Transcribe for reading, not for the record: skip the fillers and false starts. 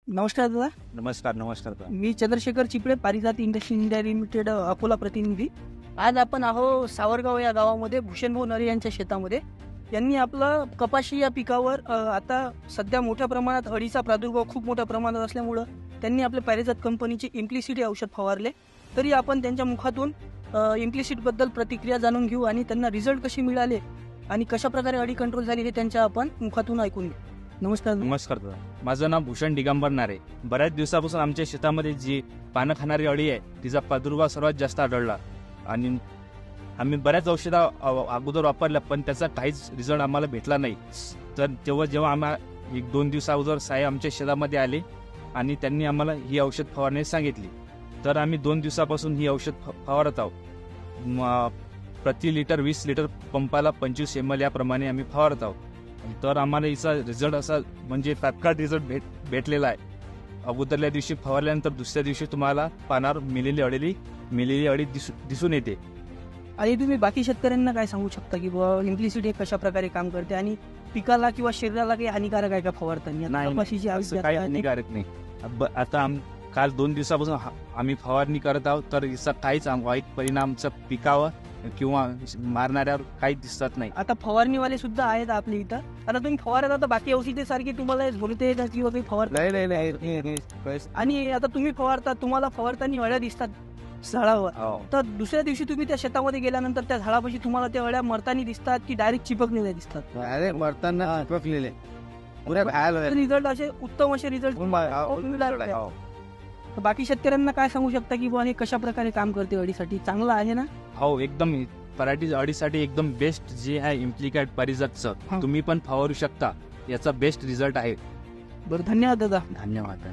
नमस्कार दादा. नमस्कार नमस्कार मी चंद्रशेखर चिपळे, पारिजात इंडस्ट्री इंडिया लिमिटेड अकोला प्रतिनिधी. आज आपण आहो सावरगाव या गावामध्ये भूषणभाऊ नरे यांच्या शेतामध्ये. यांनी आपलं कपाशी या पिकावर आता सध्या मोठ्या प्रमाणात अळीचा प्रादुर्भाव खूप मोठ्या प्रमाणात असल्यामुळं त्यांनी आपल्या पारिजात कंपनीचे इम्प्लिसिटी औषध फवारले. तरी आपण त्यांच्या मुखातून इम्प्लिसिटबद्दल प्रतिक्रिया जाणून घेऊ आणि त्यांना रिझल्ट कसे मिळाले आणि कशाप्रकारे अळी कंट्रोल झाली हे त्यांच्या आपण मुखातून ऐकून घेऊ. नमस्कार. नमस्कार दादा. माझं नाव भूषण दिगंबर नारे. बऱ्याच दिवसापासून आमच्या शेतामध्ये जी पानं खाणारी अळी आहे तिचा प्रादुर्भाव सर्वात जास्त आढळला आणि आम्ही बऱ्याच औषधं अगोदर वापरल्या पण त्याचा काहीच रिझल्ट आम्हाला भेटला नाही. तर जेव्हा आम्हाला 1-2 दिवसा अगोदर साहेब आमच्या शेतामध्ये आले आणि त्यांनी आम्हाला ही औषध फवारणी सांगितली. तर आम्ही 2 दिवसापासून ही औषध फवारत आहोत. प्रति लिटर 20 लिटर पंपाला 25 ml याप्रमाणे आम्ही फवारत आहोत. तर आम्हाला हिचा रिझल्ट असा म्हणजे तात्काळ रिझल्ट भेटलेला आहे. अगोदरल्या दिवशी फवारल्यानंतर दुसऱ्या दिवशी तुम्हाला पानावर मेलेली अळी दिसून येते. आणि तुम्ही बाकी शेतकऱ्यांना काय सांगू शकता की बाबा इम्प्लिसिटी कशा प्रकारे काम करते आणि पिकाला किंवा शरीराला काही हानिकारक आहे का फवारताना? नाही, काही हानिकारक नाही. आता काल 2 दिवसापासून आम्ही फवारणी करत आहोत तर हिचा काहीच वाईट परिणाम पिकावर किंवा मारणाऱ्यावर काही दिसत नाही. आता फवारणीवाले सुद्धा आहेत आपल्या इथं. आता तुम्ही फवारत आता बाकी औषधीसारखी तुम्हाला बोलते का किंवा काही फवार नाही. आणि आता तुम्ही फवारता, तुम्हाला फवारताना अळ्या दिसतात झाडावर. तर दुसऱ्या दिवशी तुम्ही त्या शेतामध्ये गेल्यानंतर त्या झाडापाशी तुम्हाला त्या अळ्या मरताना दिसतात की डायरेक्ट चिपकलेल्या दिसतात? मरताना चिपकलेले रिझल्ट असे उत्तम असे रिझल्ट. बाकी शेतकऱ्यांना काय सांगू शकता की बुवा हे कशा प्रकारे काम करते अळीसाठी? चांगलं आहे ना? हो, एकदम पराठी अळीसाठी एकदम बेस्ट जे आहे इम्प्लिकेट पारिजातचं तुम्ही पण फवारू शकता. याचा बेस्ट रिझल्ट आहे. बरं, धन्यवाद दादा. धन्यवाद.